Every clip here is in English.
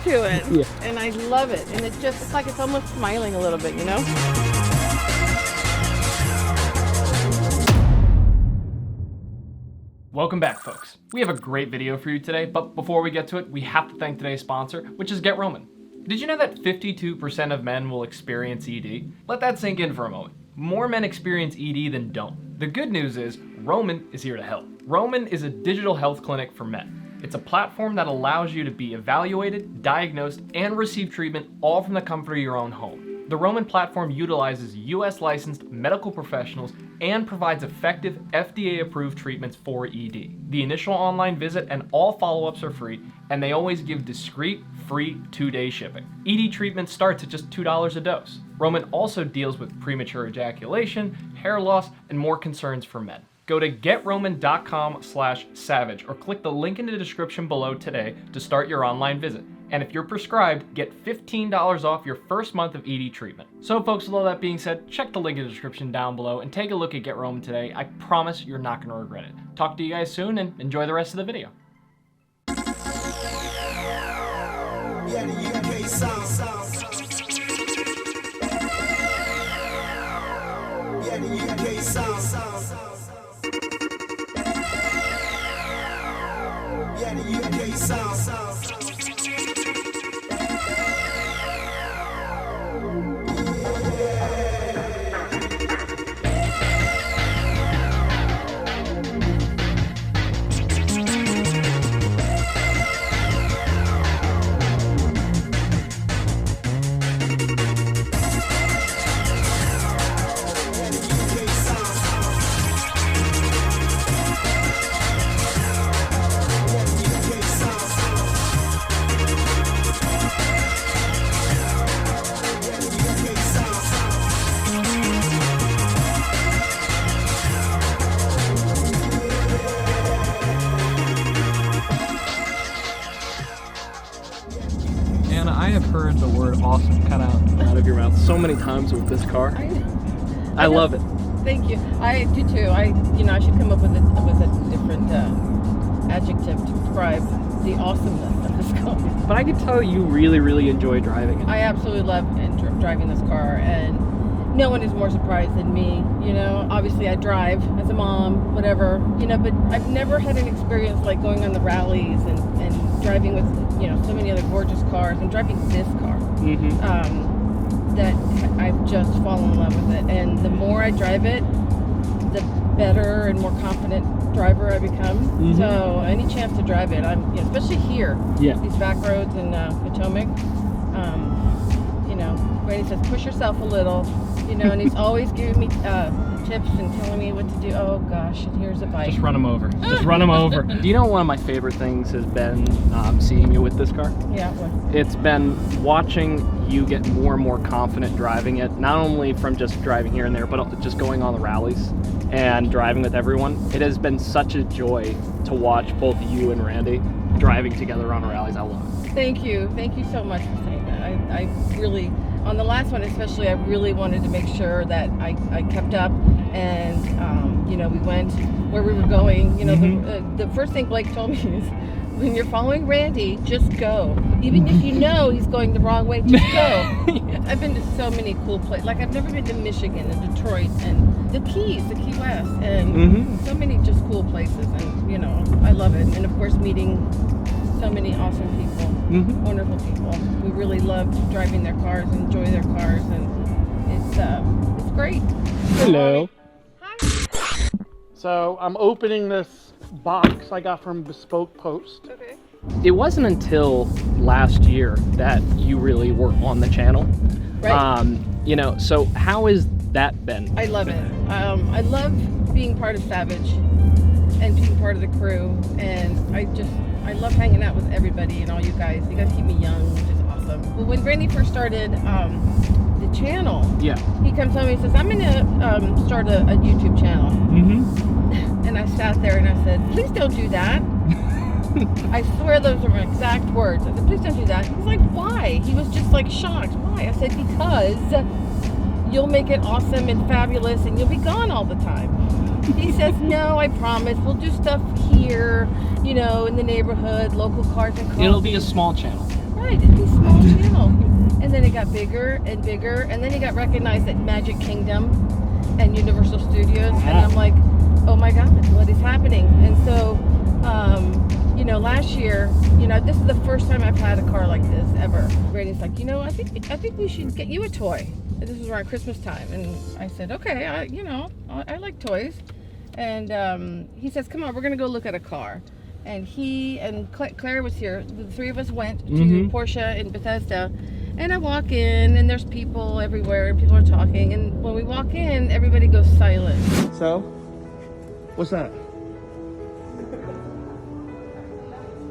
to it. Yeah. And I love it. And it's like it's almost smiling a little bit, you know? Welcome back, folks. We have a great video for you today, but before we get to it, we have to thank today's sponsor, which is Get Roman. Did you know that 52% of men will experience ED? Let that sink in for a moment. More men experience ED than don't. The good news is, Roman is here to help. Roman is a digital health clinic for men. It's a platform that allows you to be evaluated, diagnosed, and receive treatment all from the comfort of your own home. The Roman platform utilizes US licensed medical professionals and provides effective FDA-approved treatments for ED. The initial online visit and all follow-ups are free, and they always give discreet, free 2-day shipping. ED treatment starts at just $2 a dose. Roman also deals with premature ejaculation, hair loss, and more concerns for men. Go to getroman.com/savage or click the link in the description below today to start your online visit. And if you're prescribed, get $15 off your first month of ED treatment. So folks, with all that being said, check the link in the description down below and take a look at Get Roman today. I promise you're not going to regret it. Talk to you guys soon and enjoy the rest of the video. Yeah, the UK sound. Yeah, the UK sound. Yeah, the UK sound. I have heard the word awesome come out of your mouth so many times with this car. I love it. Thank you. I do too. I should come up with a different adjective to describe the awesomeness of this car. But I can tell you really, really enjoy driving it. I absolutely love driving this car, and no one is more surprised than me. You know, obviously I drive as a mom, whatever, but I've never had an experience like going on the rallies and driving with, so many other gorgeous cars and driving this car. That I've just fallen in love with it. And the more I drive it, the better and more confident driver I become. So any chance to drive it, especially here, these back roads in Potomac, Brady says, push yourself a little, and he's always giving me tips and telling me what to do. Oh gosh, and here's a bike. Just run him over. Just run him over. Do you know one of my favorite things has been seeing you with this car? Yeah, what? It's been watching you get more and more confident driving it, not only from just driving here and there, but just going on the rallies and driving with everyone. It has been such a joy to watch both you and Randy driving together on the rallies. I love it. Thank you so much for saying that. I really, on the last one especially, I really wanted to make sure that I kept up, and we went where we were going. The first thing Blake told me is, when you're following Randy, just go. Even if you know he's going the wrong way, just go. I've been to so many cool places. Like, I've never been to Michigan and Detroit and the Key West, and so many just cool places. And, I love it. And, of course, meeting so many awesome people, wonderful people who really love driving their cars, enjoy their cars, and it's great. Hello. Hi. So I'm opening this box I got from Bespoke Post. Okay. It wasn't until last year that you really were on the channel. Right. So how has that been? I love it. I love being part of Savage and being part of the crew, and I love hanging out with everybody and all you guys. You guys keep me young, which is awesome. Well, when Randy first started the channel, he comes home and he says, I'm gonna start a YouTube channel. And I sat there and I said, please don't do that. I swear those are my exact words. I said, please don't do that. He was like, why? He was just like shocked. Why? I said, because you'll make it awesome and fabulous and you'll be gone all the time. He says, no, I promise. We'll do stuff here, in the neighborhood, local cars and coffee. It'll be a small channel. Right, it'd be small channel. And then it got bigger and bigger, and then he got recognized at Magic Kingdom and Universal Studios, and I'm like, oh my God, what is happening? And so, you know, last year, you know, this is the first time I've had a car like this ever. Randy's like, you know, I think we should get you a toy. This was around Christmas time, and I said, okay, I like toys. And he says, come on, we're gonna go look at a car. And he and Claire was here. The three of us went to Porsche in Bethesda. And I walk in, and there's people everywhere, and people are talking. And when we walk in, everybody goes silent. So, what's that?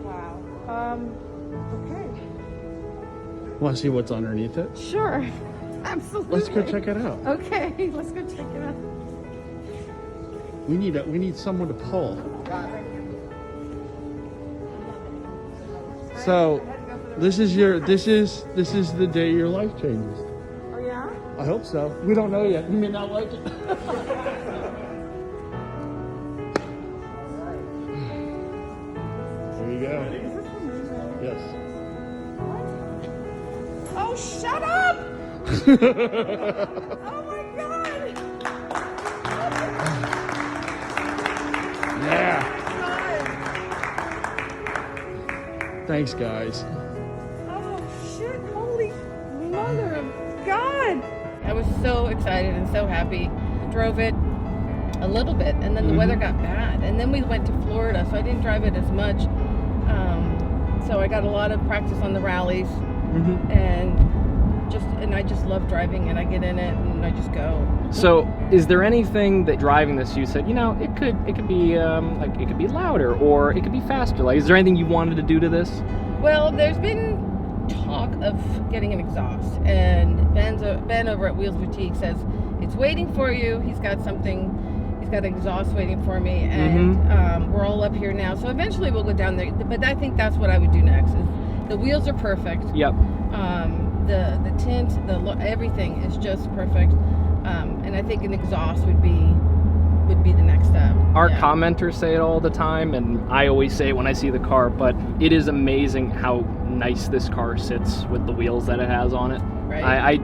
Wow. Okay. Want to see what's underneath it? Sure. Absolutely. Let's go check it out. Okay, let's go check it out. We need someone to pull. So, this is the day your life changes. Oh yeah? I hope so. We don't know yet. You may not like it. There you go. Yes. Oh, shut up! Oh my God! Yeah. Thanks, guys. Oh shit! Holy mother of God! I was so excited and so happy. Drove it a little bit, and then the weather got bad, and then we went to Florida, so I didn't drive it as much. So I got a lot of practice on the rallies, and I just love driving, and I get in it and I just go. So, is there anything that driving this you said, you know, it could be like it could be louder or it could be faster? Like, is there anything you wanted to do to this? Well, there's been talk of getting an exhaust, and Ben over at Wheels Boutique says it's waiting for you. He's got an exhaust waiting for me, and we're all up here now. So eventually we'll go down there. But I think that's what I would do next. Is the wheels are perfect. Yep. The tint, everything is just perfect. And I think an exhaust would be the next step. Our commenters say it all the time, and I always say it when I see the car, but it is amazing how nice this car sits with the wheels that it has on it. Right.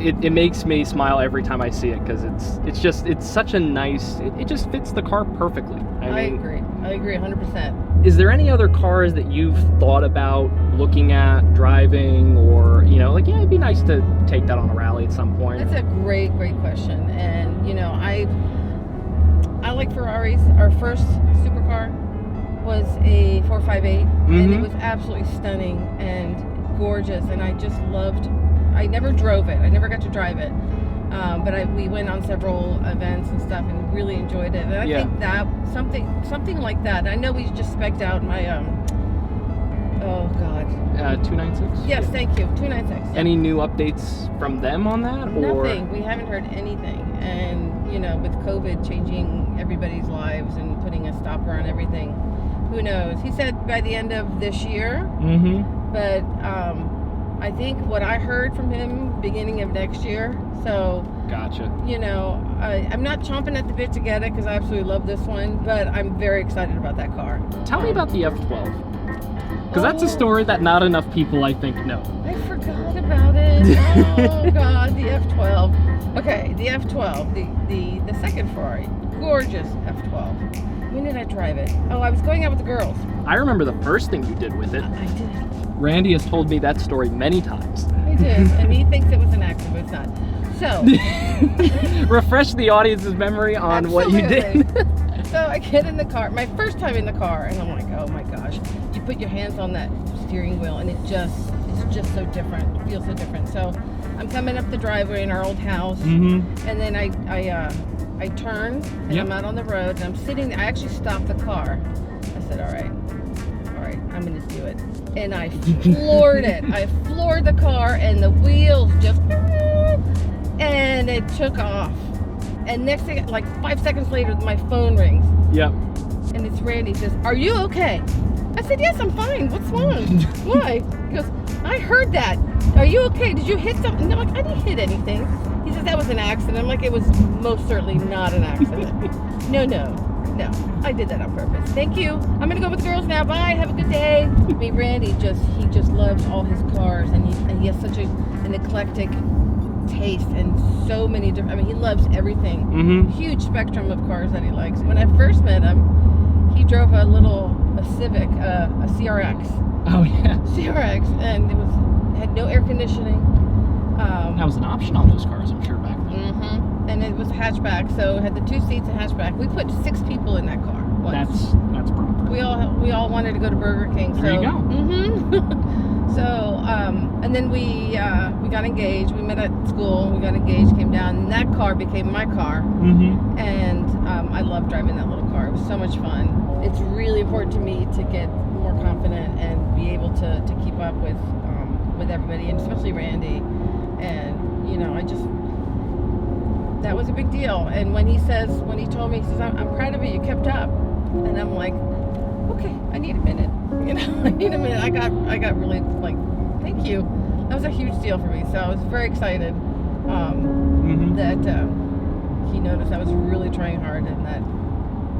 It makes me smile every time I see it, because it's such a nice, it just fits the car perfectly. I agree 100%. Is there any other cars that you've thought about looking at driving, or, you know, like, yeah, it'd be nice to take that on a rally at some point? That's a great question. And, you know, I like Ferraris. Our first supercar was a 458, and it was absolutely stunning and gorgeous, and I just loved. I never drove it. I never got to drive it, but we went on several events and stuff, and really enjoyed it. And I think that something like that. I know we just spec'd out my 296. Yes, thank you, 296. Any new updates from them on that? Or? Nothing. We haven't heard anything, and you know, with COVID changing everybody's lives and putting a stopper on everything, who knows? He said by the end of this year, but. I think what I heard from him beginning of next year. So, gotcha. You know, I'm not chomping at the bit to get it because I absolutely love this one, but I'm very excited about that car. Tell me about the F12, because that's a story that not enough people, I think, know. I forgot about it. Oh God, the F12. Okay, the F12, the second Ferrari, gorgeous F12. When did I drive it? Oh, I was going out with the girls. I remember the first thing you did with it. I did. Randy has told me that story many times. I did, and he thinks it was an accident, but it's not. So, refresh the audience's memory on what you did. So I get in the car, my first time in the car, and I'm like, oh my gosh. You put your hands on that steering wheel, and it's just so different. It feels so different. So I'm coming up the driveway in our old house, and then I turn, and I'm out on the road, and I'm sitting there. I actually stopped the car. I said, all right, I'm gonna do it. And I floored it. I floored the car, and the wheels just, and it took off. And next thing, like 5 seconds later, my phone rings. Yep. And it's Randy. He says, are you okay? I said, yes, I'm fine. What's wrong? Why? He goes, I heard that. are you okay? Did you hit something? No, I'm like, I didn't hit anything. He says, that was an accident. I'm like, it was most certainly not an accident. No, I did that on purpose. Thank you. I'm gonna go with the girls now. Bye. Have a good day. I mean, Randy he just loves all his cars, and he has such an eclectic taste and so many different. I mean, he loves everything. Mm-hmm. Huge spectrum of cars that he likes. When I first met him, he drove a Civic, a CRX. Oh yeah. CRX, and had no air conditioning. That was an option on those cars, I'm sure, back then. Mm-hmm. And it was hatchback, so it had the 2 seats and hatchback. We put 6 people in that car once. That's proper. We all wanted to go to Burger King. There you go. Mm-hmm. So and then we got engaged. We met at school. We got engaged, came down, and that car became my car. Mm-hmm. And I love driving that little car. It was so much fun. It's really important to me to get more confident and be able to keep up with everybody, and especially Randy. And that was a big deal. And when he told me, he says, I'm proud of you, you kept up. And I'm like, okay, I need a minute. I need a minute. I got really like, thank you. That was a huge deal for me. So I was very excited that he noticed I was really trying hard, and that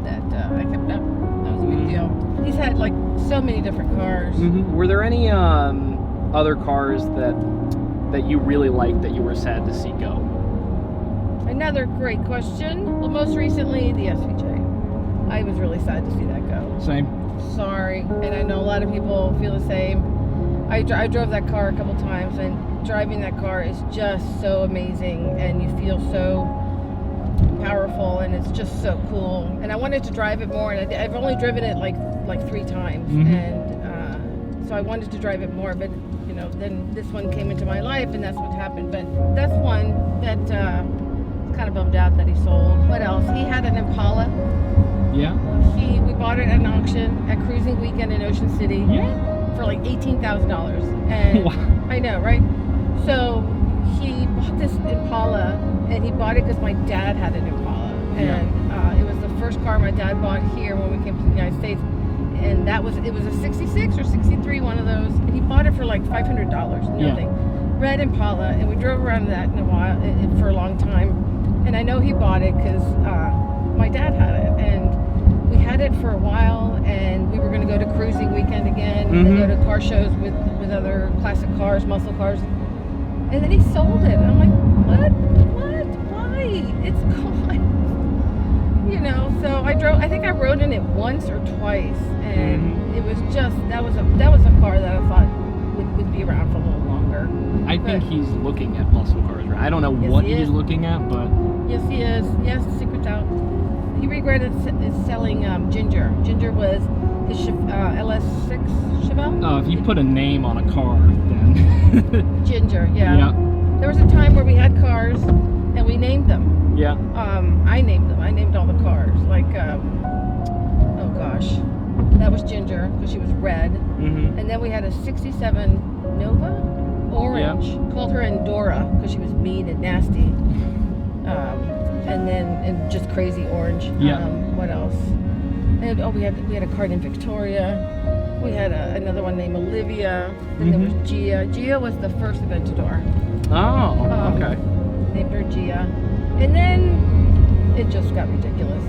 I kept up. That was a big deal. He's had like so many different cars. Mm-hmm. Were there any other cars that you really liked that you were sad to see go? Another great question. Well, most recently, the SVJ. I was really sad to see that go. Same. Sorry, and I know a lot of people feel the same. I drove that car a couple times, and driving that car is just so amazing, and you feel so powerful, and it's just so cool. And I wanted to drive it more, and I've only driven it like 3 times, and so I wanted to drive it more, but then this one came into my life, and that's what happened. But that's one that kind of bummed out that he sold. What else? He had an Impala. Yeah. We bought it at an auction at Cruising Weekend in Ocean City. Yeah. For like $18,000. And wow. I know, right? So he bought this Impala, and he bought it because my dad had an Impala, and it was the first car my dad bought here when we came to the United States. And it was a 66 or 63, one of those. And he bought it for like $500, nothing. Yeah. Red Impala, and we drove around that in a while, for a long time. And I know he bought it because my dad had it, and we had it for a while. And we were going to go to Cruising Weekend again, and go to car shows with other classic cars, muscle cars. And then he sold it, and I'm like, what? Why? It's gone. So I think I rode in it once or twice, and it was just that was a car that I thought would be around for a little longer. I think he's looking at muscle cars, right? I don't know what he's looking at, but yes, he is. Yes, the secret's out. He regretted selling Ginger. Ginger was his LS6 Chevelle. Oh, if you put a name on a car, then Ginger, yeah. There was a time where we had cars and we named them. Yeah. I named them. I named all the cars. Like, oh gosh, that was Ginger because she was red. And then we had a '67 Nova, orange. Called her Endora because she was mean and nasty. And just crazy orange. Yeah. What else? And we had a car named Victoria. We had another one named Olivia. Then there was Gia. Gia was the first Aventador. Oh, okay. Named her Gia. And then it just got ridiculous.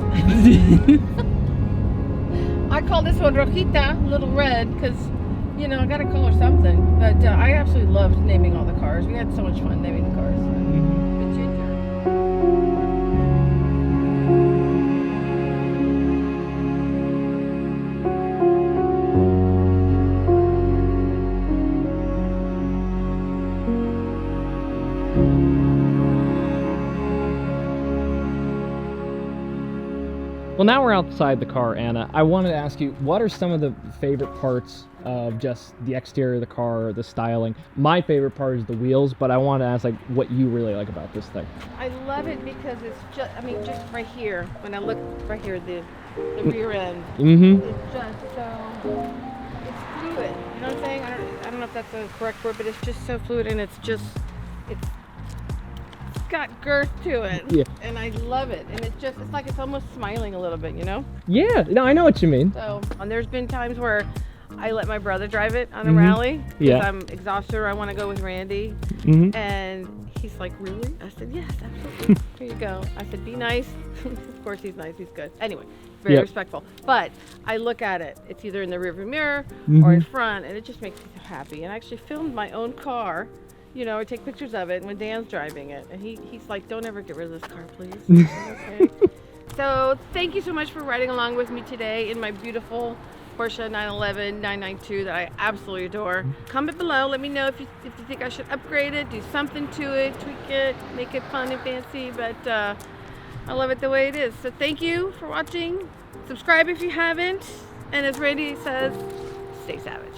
I call this one Rojita, Little Red, because, I got to call her something. But I absolutely loved naming all the cars. We had so much fun naming the cars. But Ginger. Well, now we're outside the car, Anna. I wanted to ask you, what are some of the favorite parts of just the exterior of the car, the styling? My favorite part is the wheels, but I want to ask what you really like about this thing. I love it because it's just, just right here, when I look right here, the rear end, it's just so, it's fluid, you know what I'm saying? I don't know if that's the correct word, but it's just so fluid, and it's got girth to it, and I love it, and it's like it's almost smiling a little bit, Yeah, no, I know what you mean. So, and there's been times where I let my brother drive it on a rally. Because Yeah. I'm exhausted or I want to go with Randy. And he's like, really? I said, yes, absolutely. Here you go. I said, be nice. Of course he's nice. He's good. Anyway, very respectful. But I look at it. It's either in the rearview mirror or in front, and it just makes me so happy. And I actually filmed my own car, you know, or take pictures of it when Dan's driving it. And he's like, don't ever get rid of this car, please. I said, okay. So thank you so much for riding along with me today in my beautiful Porsche 911 992 that I absolutely adore. Comment below, let me know if you think I should upgrade it, do something to it, tweak it, make it fun and fancy, but I love it the way it is. So thank you for watching. Subscribe if you haven't, and as Randy says, stay savage.